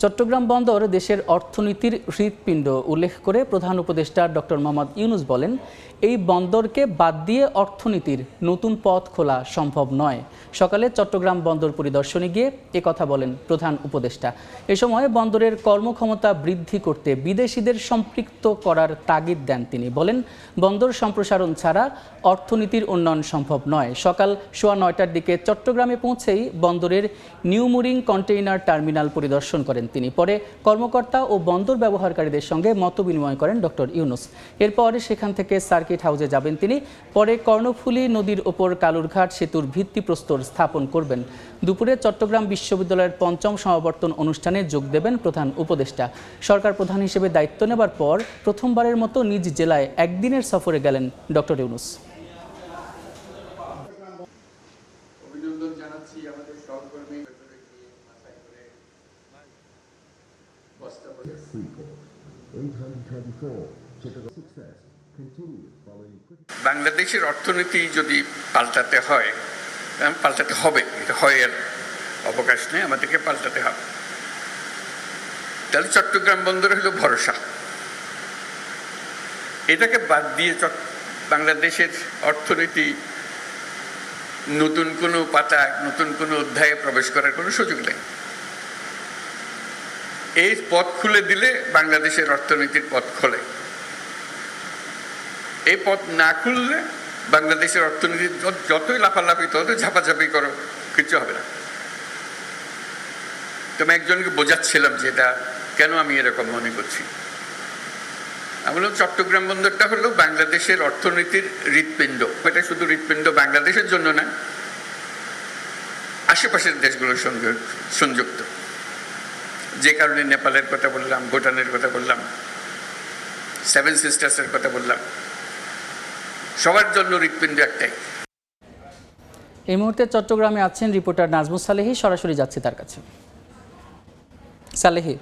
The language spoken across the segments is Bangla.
চট্টগ্রাম বন্দর দেশের অর্থনীতির হৃৎপিণ্ড উল্লেখ করে প্রধান উপদেষ্টা ডক্টর মোহাম্মদ ইউনূস বলেন, এই বন্দরকে বাদ দিয়ে অর্থনীতির নতুন পথ খোলা সম্ভব নয়। সকালে চট্টগ্রাম বন্দর পরিদর্শনে গিয়ে একথা বলেন প্রধান উপদেষ্টা। এ সময় বন্দরের কর্মক্ষমতা বৃদ্ধি করতে বিদেশিদের সম্পৃক্ত করার তাগিদ দেন তিনি। বলেন, বন্দর সম্প্রসারণ ছাড়া অর্থনীতির উন্নয়ন সম্ভব নয়। সকাল 9:15টার দিকে চট্টগ্রামে পৌঁছেই বন্দরের নিউ মুরিং কন্টেইনার টার্মিনাল পরিদর্শন করেন তিনি। পরে কর্মকর্তা ও বন্দর ব্যবহারকারীদের সঙ্গে মতবিনিময় করেন ডক্টর ইউনূস। এরপর সেখান থেকে সার্কিট হাউসে যাবেন তিনি। পরে কর্ণফুলী নদীর ওপর কালুরঘাট সেতুর ভিত্তিপ্রস্তর স্থাপন করবেন। দুপুরে চট্টগ্রাম বিশ্ববিদ্যালয়ের ৫ম সমাবর্তন অনুষ্ঠানে যোগ দেবেন প্রধান উপদেষ্টা। সরকার প্রধান হিসেবে দায়িত্ব নেবার পর প্রথমবারের মতো নিজ জেলায় একদিনের সফরে গেলেন ডক্টর ইউনূস। অভিনন্দন জানাচ্ছি আমাদের সহকর্মী বাংলাদেশের অর্থনীতি যদি পাল্টাতে হয়, পাল্টাতে হবে, এটা হয় এর অবকাশ নেই, আমাদেরকে পাল্টাতে হবে। তাহলে চট্টগ্রাম বন্দরে হলো ভরসা। এটাকে বাদ দিয়ে বাংলাদেশের অর্থনীতি নতুন কোনো পাতা, নতুন কোনো অধ্যায়ে প্রবেশ করার কোনো সুযোগ নেই। এই পথ খুলে দিলে বাংলাদেশের অর্থনীতির পথ খোলে। এই পথ না খুললে বাংলাদেশের অর্থনীতি যতই লাফালাফি, ততই ঝাপাঝাপি করো, কিছু হবে না। তো আমি একজনকে বোঝাচ্ছিলাম যে এটা কেন আমি এরকম মনে করছি। আমি বললাম, চট্টগ্রাম বন্দরটা হলো বাংলাদেশের অর্থনীতির হৃৎপিণ্ড। এটা শুধু হৃৎপিণ্ড বাংলাদেশের জন্য না, আশেপাশের দেশগুলোর সঙ্গে সংযুক্ত। যে কারণে নেপালের কথা বললাম, ভুটানের কথা বললাম, 7 সিস্টার্সের কথা বললাম, সবার জন্য হৃৎপিণ্ড একটাই। এই মুহূর্তে চট্টগ্রামে আছেন রিপোর্টার নাজমুস সালেহী। সরাসরি যাচ্ছি তার কাছে। সালেহী,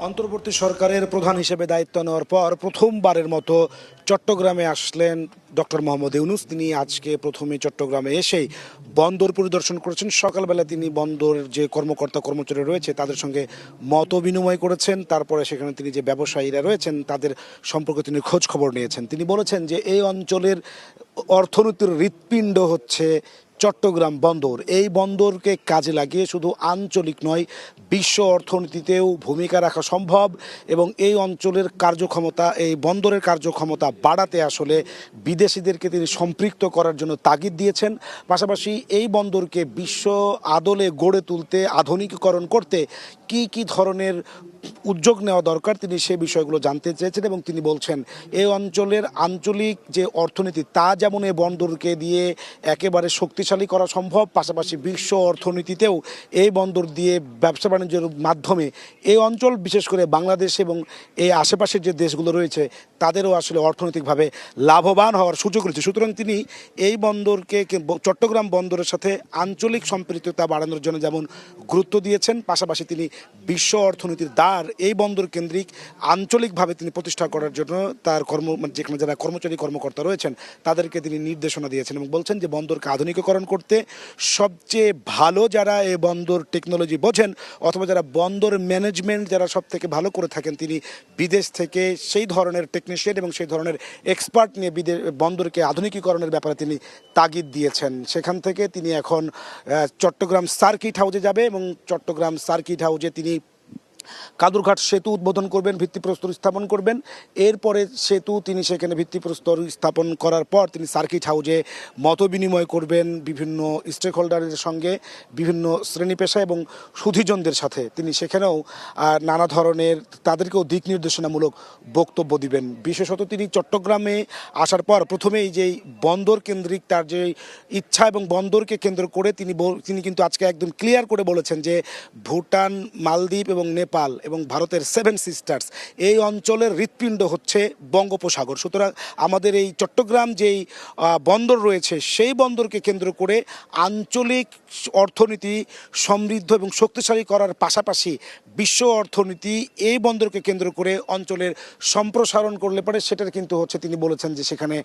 অন্তর্বর্তী সরকারের প্রধান হিসেবে দায়িত্ব নেওয়ার পর প্রথমবারের মতো চট্টগ্রামে আসলেন ডক্টর মোহাম্মদ ইউনূস। তিনি আজকে প্রথমে চট্টগ্রামে এসেই বন্দর পরিদর্শন করেছেন। সকালবেলা তিনি বন্দরের যে কর্মকর্তা কর্মচারী রয়েছে তাদের সঙ্গে মত বিনিময় করেছেন। তারপরে সেখানে তিনি যে ব্যবসায়ীরা রয়েছেন তাদের সম্পর্কে তিনি খোঁজ খবর নিয়েছেন। তিনি বলেছেন যে এই অঞ্চলের অর্থনীতির হৃৎপিণ্ড হচ্ছে চট্টগ্রাম বন্দর। এই বন্দরকে কাজে লাগিয়ে শুধু আঞ্চলিক নয়, বিশ্ব অর্থনীতিতেও ভূমিকা রাখা সম্ভব এবং এই অঞ্চলের কার্যক্ষমতা, এই বন্দরের কার্যক্ষমতা বাড়াতে আসলে বিদেশিদেরকে তিনি সম্পৃক্ত করার জন্য তাগিদ দিয়েছেন। পাশাপাশি এই বন্দরকে বিশ্ব আদলে গড়ে তুলতে, আধুনিকীকরণ করতে কি ধরনের উদ্যোগ নেওয়া দরকার তিনি সে বিষয়গুলো জানতে চেয়েছেন এবং তিনি বলছেন এই অঞ্চলের আঞ্চলিক যে অর্থনীতি তা যেমন এই বন্দরকে দিয়ে একেবারে শক্তিশালী করা সম্ভব, পাশাপাশি বিশ্ব অর্থনীতিতেও এই বন্দর দিয়ে ব্যবসা বাণিজ্যের মাধ্যমে এই অঞ্চল, বিশেষ করে বাংলাদেশ এবং এই আশেপাশের যে দেশগুলো রয়েছে তাদেরও আসলে অর্থনৈতিকভাবে লাভবান হওয়ার সুযোগ রয়েছে। সুতরাং তিনি এই বন্দরকে, চট্টগ্রাম বন্দরের সাথে আঞ্চলিক সম্পৃক্ততা বাড়ানোর জন্য যেমন গুরুত্ব দিয়েছেন, পাশাপাশি তিনি বিশ্ব অর্থনীতির দ্বার এই বন্দর কেন্দ্রিক আঞ্চলিকভাবে তিনি প্রতিষ্ঠা করার জন্য তার যেখানে যারা কর্মচারী কর্মকর্তা রয়েছেন তাদেরকে তিনি নির্দেশনা দিয়েছেন এবং বলছেন যে বন্দরকে আধুনিকীকরণ করতে সবচেয়ে ভালো যারা এই বন্দর টেকনোলজি বোঝেন অথবা যারা বন্দর ম্যানেজমেন্ট যারা সব থেকে ভালো করে থাকেন তিনি বিদেশ থেকে সেই ধরনের টেকনিশিয়ান এবং সেই ধরনের এক্সপার্ট নিয়ে বন্দরকে আধুনিকীকরণের ব্যাপারে তিনি তাগিদ দিয়েছেন। সেখান থেকে তিনি এখন চট্টগ্রাম সার্কিট হাউসে যাবে এবং চট্টগ্রাম সার্কিট হাউসে তিনি কালুরঘাট সেতু উদ্বোধন করবেন, ভিত্তিপ্রস্তর স্থাপন করবেন। এরপরে তিনি সেখানে ভিত্তিপ্রস্তর স্থাপন করার পর তিনি সার্কিট হাউসে মত বিনিময় করবেন বিভিন্ন স্টেক হোল্ডারের সঙ্গে, বিভিন্ন শ্রেণী পেশা এবং সুধীজনদের সাথে। তিনি সেখানেও নানা ধরনের তাদেরকেও দিক নির্দেশনামূলক বক্তব্য দিবেন। বিশেষত তিনি চট্টগ্রামে আসার পর প্রথমেই যেই বন্দর কেন্দ্রিক তার যে ইচ্ছা এবং বন্দরকে কেন্দ্র করে তিনি কিন্তু আজকে একদম ক্লিয়ার করে বলেছেন যে ভুটান, মালদ্বীপ এবং নেপাল নেপাল এবং ভারতের 7 সিস্টার্স, এই অঞ্চলের হৃৎপিণ্ড হচ্ছে বঙ্গোপসাগর। সুতরাং আমাদের এই চট্টগ্রাম যেই বন্দর রয়েছে, সেই বন্দরকে কেন্দ্র করে আঞ্চলিক অর্থনীতি সমৃদ্ধ এবং শক্তিশালী করার পাশাপাশি বিশ্ব অর্থনীতি এই বন্দরকে কেন্দ্র করে অঞ্চলের সম্প্রসারণ করলে পরে সেটার কিন্তু হচ্ছে তিনি বলেছেন যে সেখানে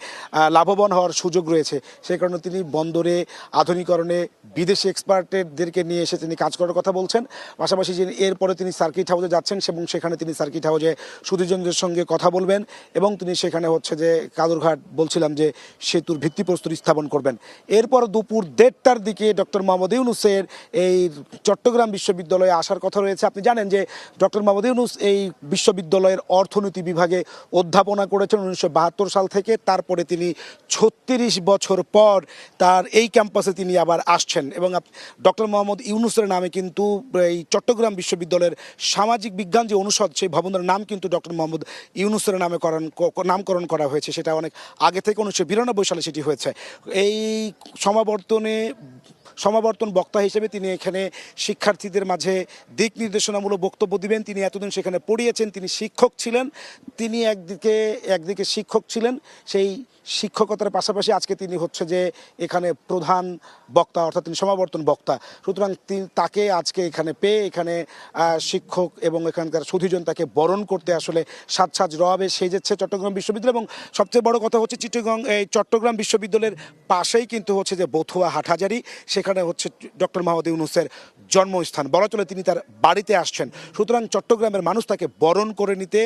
লাভবান হওয়ার সুযোগ রয়েছে। সেই কারণে তিনি বন্দরে আধুনিকরণে বিদেশি এক্সপার্টদেরকে নিয়ে এসে তিনি কাজ করার কথা বলছেন। পাশাপাশি যে এরপরে তিনি সার্কিট হাউসে যাচ্ছেন এবং সেখানে তিনি সার্কিট হাউসে সুধীরজনদের সঙ্গে কথা বলবেন এবং তিনি সেখানে হচ্ছে যে কাদুরঘাট বলছিলাম যে সেতুর ভিত্তিপ্রস্তর স্থাপন করবেন। এরপর দুপুর 1:30টার দিকে ডক্টর মোহাম্মদ ইউনূসের এই চট্টগ্রাম বিশ্ববিদ্যালয়ে আসার কথা রয়েছে। আপনি জানেন যে ডক্টর মোহাম্মদ ইউনূস এই বিশ্ববিদ্যালয়ের অর্থনীতি বিভাগে অধ্যাপনা করেছেন 1972 সাল থেকে। তারপরে তিনি 36 বছর পর তার এই ক্যাম্পাসে তিনি আবার আসছেন এবং ডক্টর মোহাম্মদ ইউনূসের নামে কিন্তু এই চট্টগ্রাম বিশ্ববিদ্যালয়ের সামাজিক বিজ্ঞান যে অনুষদ, সেই ভবনের নাম কিন্তু ডক্টর মোহাম্মদ ইউনূসের নামকরণ করা হয়েছে। সেটা অনেক আগে থেকে 1992 সালে সেটি হয়েছে। এই সমাবর্তন বক্তা হিসেবে তিনি এখানে শিক্ষার্থীদের মাঝে দিক নির্দেশনামূলক বক্তব্য দিবেন। তিনি এতদিন সেখানে পড়িয়েছেন, তিনি শিক্ষক ছিলেন। তিনি একদিকে শিক্ষক ছিলেন, সেই শিক্ষকতার পাশাপাশি আজকে তিনি হচ্ছে যে এখানে প্রধান বক্তা, অর্থাৎ তিনি সমাবর্তন বক্তা। সুতরাং তাকে আজকে এখানে পেয়ে এখানে শিক্ষক এবং এখানকার সুধীজন তাকে বরণ করতে আসলে সাজ রবে সেজেছে চট্টগ্রাম বিশ্ববিদ্যালয়। এবং সবচেয়ে বড় কথা হচ্ছে চট্টগ্রাম বিশ্ববিদ্যালয়ের পাশেই কিন্তু হচ্ছে যে বথুয়া হাটহাজারী, সেখানে হচ্ছে ডক্টর মোহাম্মদ ইউনূসের জন্মস্থান। বলা চলে তিনি তার বাড়িতে আসছেন। সুতরাং চট্টগ্রামের মানুষ তাকে বরণ করে নিতে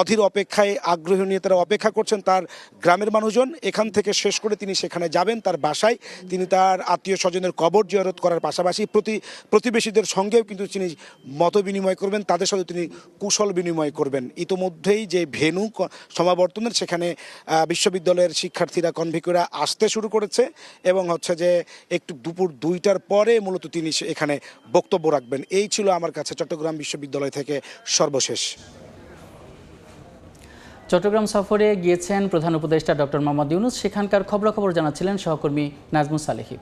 অধীর অপেক্ষায়, আগ্রহী নিয়ে তারা অপেক্ষা করছেন। তার গ্রামের মানুষজন এখান থেকে শেষ করে তিনি সেখানে যাবেন তার বাসায়। তিনি তার আত্মীয় স্বজনের কবর জিয়ারত করার পাশাপাশি প্রতিবেশীদের সঙ্গেও কিন্তু তিনি মত বিনিময় করবেন, তাদের সাথে তিনি কুশল বিনিময় করবেন। ইতোমধ্যেই যে ভেন্যু সমাবর্তনের, সেখানে বিশ্ববিদ্যালয়ের শিক্ষার্থীরা কনভিকরা আসতে শুরু করেছে এবং হচ্ছে যে একটু দুপুর 2টার পরে মূলত তিনি এখানে বক্তব্য রাখবেন। এই ছিল আমার কাছে চট্টগ্রাম বিশ্ববিদ্যালয় থেকে সর্বশেষ। চট্টগ্রাম সফরে গিয়েছেন প্রধান উপদেষ্টা ডক্টর মোহাম্মদ ইউনূস। সেখানকার খবরাখবর জানাচ্ছিলেন সহকর্মী নাজমুস সালেহী।